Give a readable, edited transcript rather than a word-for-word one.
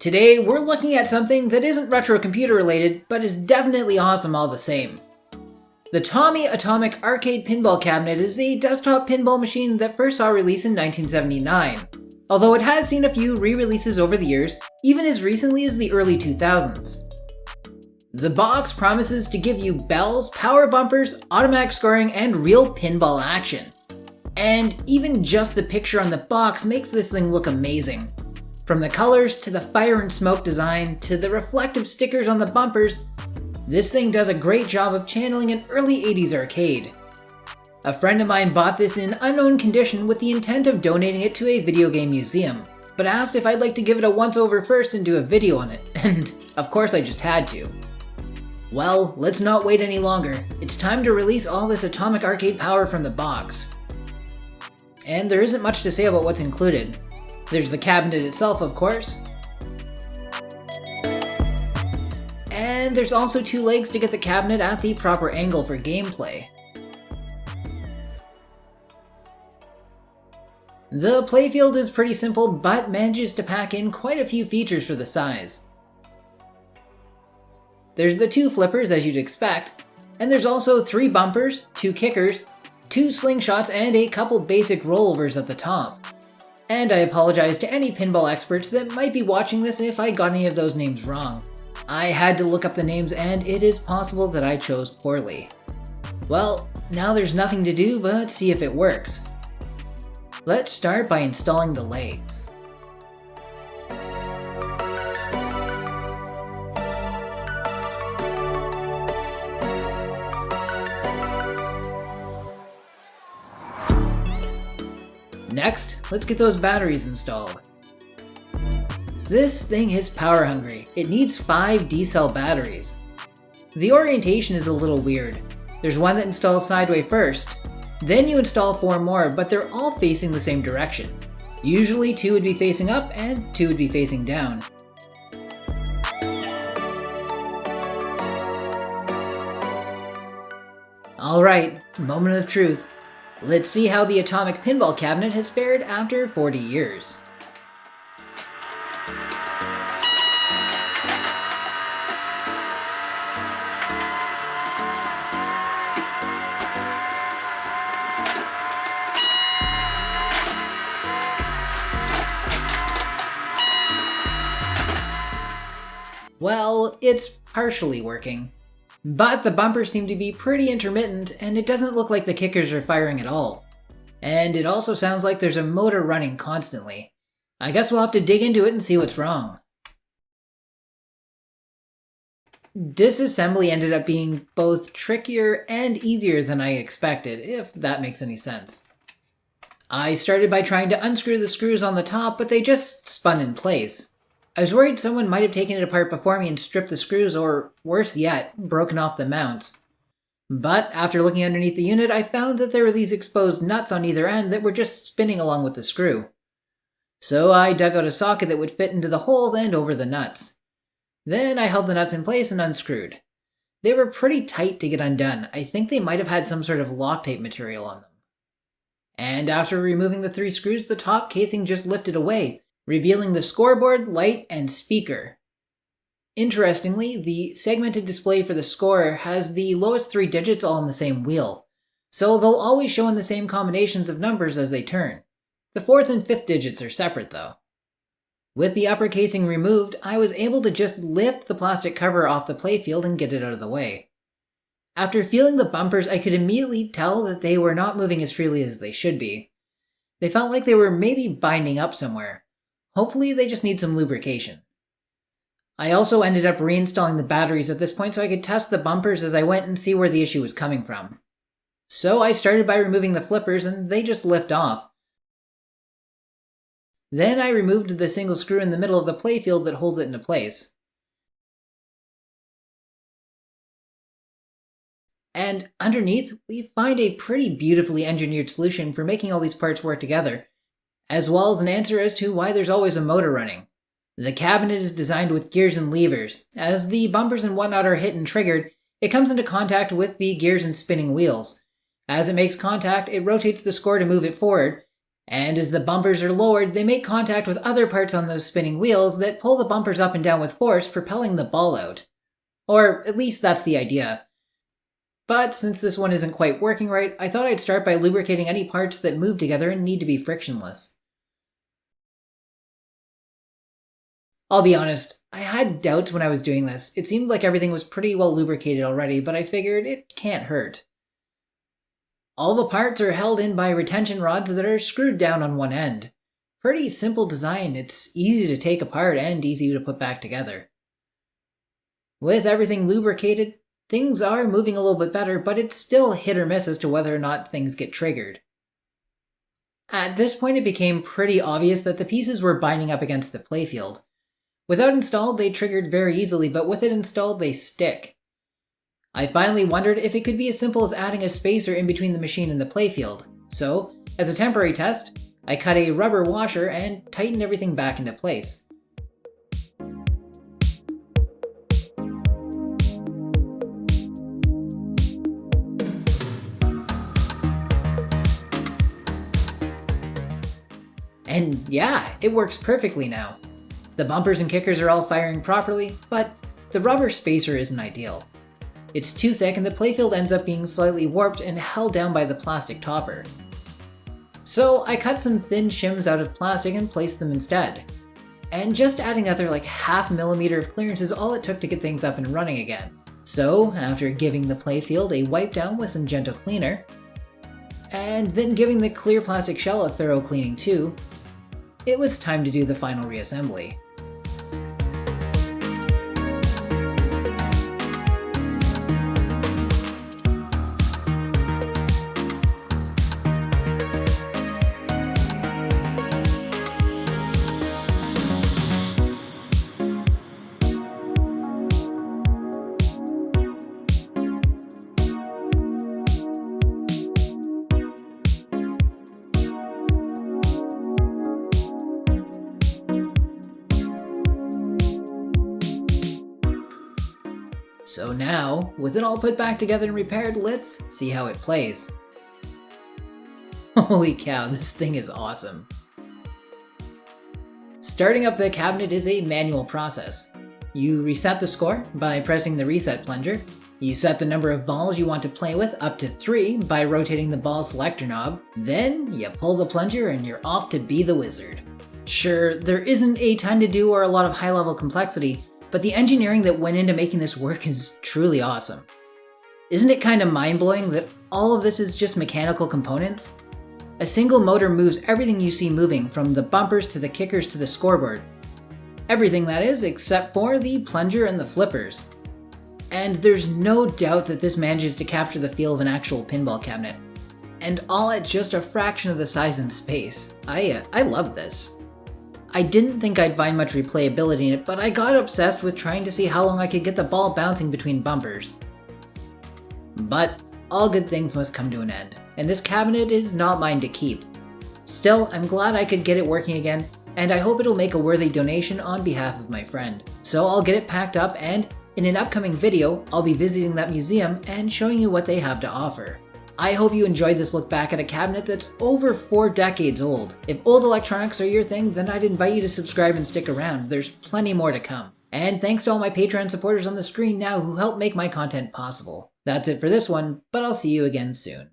Today, we're looking at something that isn't retro computer related, but is definitely awesome all the same. The Tomy Atomic Arcade Pinball Cabinet is a desktop pinball machine that first saw release in 1979, although it has seen a few re-releases over the years, even as recently as the early 2000s. The box promises to give you bells, power bumpers, automatic scoring, and real pinball action. And even just the picture on the box makes this thing look amazing. From the colors to the fire and smoke design to the reflective stickers on the bumpers, this thing does a great job of channeling an early 80s arcade. A friend of mine bought this in unknown condition with the intent of donating it to a video game museum, but asked if I'd like to give it a once-over first and do a video on it, and of course I just had to. Well, let's not wait any longer. It's time to release all this atomic arcade power from the box. And there isn't much to say about what's included. There's the cabinet itself, of course. And there's also two legs to get the cabinet at the proper angle for gameplay. The Playfield is pretty simple, but manages to pack in quite a few features for the size. There's the two flippers as you'd expect, and there's also 3 bumpers, 2 kickers, 2 slingshots, and a couple basic rollovers at the top. And I apologize to any pinball experts that might be watching this if I got any of those names wrong. I had to look up the names and it is possible that I chose poorly. Well, now there's nothing to do but see if it works. Let's start by installing the legs. Next, let's get those batteries installed. This thing is power hungry. It needs 5 D-cell batteries. The orientation is a little weird. There's one that installs sideways first, then you install 4 more, but they're all facing the same direction. Usually 2 would be facing up and 2 would be facing down. Alright, moment of truth. Let's see how the Atomic Pinball Cabinet has fared after 40 years. Well, it's partially working. But the bumpers seem to be pretty intermittent, and it doesn't look like the kickers are firing at all. And it also sounds like there's a motor running constantly. I guess we'll have to dig into it and see what's wrong. Disassembly ended up being both trickier and easier than I expected, if that makes any sense. I started by trying to unscrew the screws on the top, but they just spun in place. I was worried someone might have taken it apart before me and stripped the screws, or worse yet, broken off the mounts. But after looking underneath the unit, I found that there were these exposed nuts on either end that were just spinning along with the screw. So I dug out a socket that would fit into the holes and over the nuts. Then I held the nuts in place and unscrewed. They were pretty tight to get undone. I think they might have had some sort of Loctite material on them. And after removing the 3 screws, the top casing just lifted away, revealing the scoreboard, light, and speaker. Interestingly, the segmented display for the score has the lowest 3 digits all on the same wheel, so they'll always show in the same combinations of numbers as they turn. The 4th and 5th digits are separate though. With the upper casing removed, I was able to just lift the plastic cover off the playfield and get it out of the way. After feeling the bumpers, I could immediately tell that they were not moving as freely as they should be. They felt like they were maybe binding up somewhere. Hopefully they just need some lubrication. I also ended up reinstalling the batteries at this point so I could test the bumpers as I went and see where the issue was coming from. So I started by removing the flippers and they just lift off. Then I removed the single screw in the middle of the playfield that holds it into place. And underneath, we find a pretty beautifully engineered solution for making all these parts work together, as well as an answer as to why there's always a motor running. The cabinet is designed with gears and levers. As the bumpers and whatnot are hit and triggered, it comes into contact with the gears and spinning wheels. As it makes contact, it rotates the score to move it forward, And as the bumpers are lowered, they make contact with other parts on those spinning wheels that pull the bumpers up and down with force, propelling the ball out. Or at least that's the idea. But since this one isn't quite working right, I thought I'd start by lubricating any parts that move together and need to be frictionless. I'll be honest, I had doubts when I was doing this. It seemed like everything was pretty well lubricated already, but I figured it can't hurt. All the parts are held in by retention rods that are screwed down on one end. Pretty simple design, it's easy to take apart and easy to put back together. With everything lubricated, things are moving a little bit better, but it's still hit or miss as to whether or not things get triggered. At this point it became pretty obvious that the pieces were binding up against the playfield. Without installed, they triggered very easily, but with it installed, they stick. I finally wondered if it could be as simple as adding a spacer in between the machine and the playfield. So, as a temporary test, I cut a rubber washer and tightened everything back into place. And yeah, it works perfectly now. The bumpers and kickers are all firing properly, but the rubber spacer isn't ideal. It's too thick and the playfield ends up being slightly warped and held down by the plastic topper. So I cut some thin shims out of plastic and placed them instead. And just adding another like ½ millimeter of clearance is all it took to get things up and running again. So after giving the playfield a wipe down with some gentle cleaner, and then giving the clear plastic shell a thorough cleaning too, it was time to do the final reassembly. So now, with it all put back together and repaired, let's see how it plays. Holy cow, this thing is awesome. Starting up the cabinet is a manual process. You reset the score by pressing the reset plunger. You set the number of balls you want to play with up to 3 by rotating the ball selector knob. Then you pull the plunger and you're off to be the wizard. Sure, there isn't a ton to do or a lot of high-level complexity, but the engineering that went into making this work is truly awesome. Isn't it kind of mind-blowing that all of this is just mechanical components? A single motor moves everything you see moving, from the bumpers to the kickers to the scoreboard. Everything, that is, except for the plunger and the flippers. And there's no doubt that this manages to capture the feel of an actual pinball cabinet. And all at just a fraction of the size and space. I love this. I didn't think I'd find much replayability in it, but I got obsessed with trying to see how long I could get the ball bouncing between bumpers. But all good things must come to an end, and this cabinet is not mine to keep. Still, I'm glad I could get it working again, and I hope it'll make a worthy donation on behalf of my friend. So I'll get it packed up, and in an upcoming video, I'll be visiting that museum and showing you what they have to offer. I hope you enjoyed this look back at a cabinet that's over 4 decades old. If old electronics are your thing, then I'd invite you to subscribe and stick around. There's plenty more to come. And thanks to all my Patreon supporters on the screen now who help make my content possible. That's it for this one, but I'll see you again soon.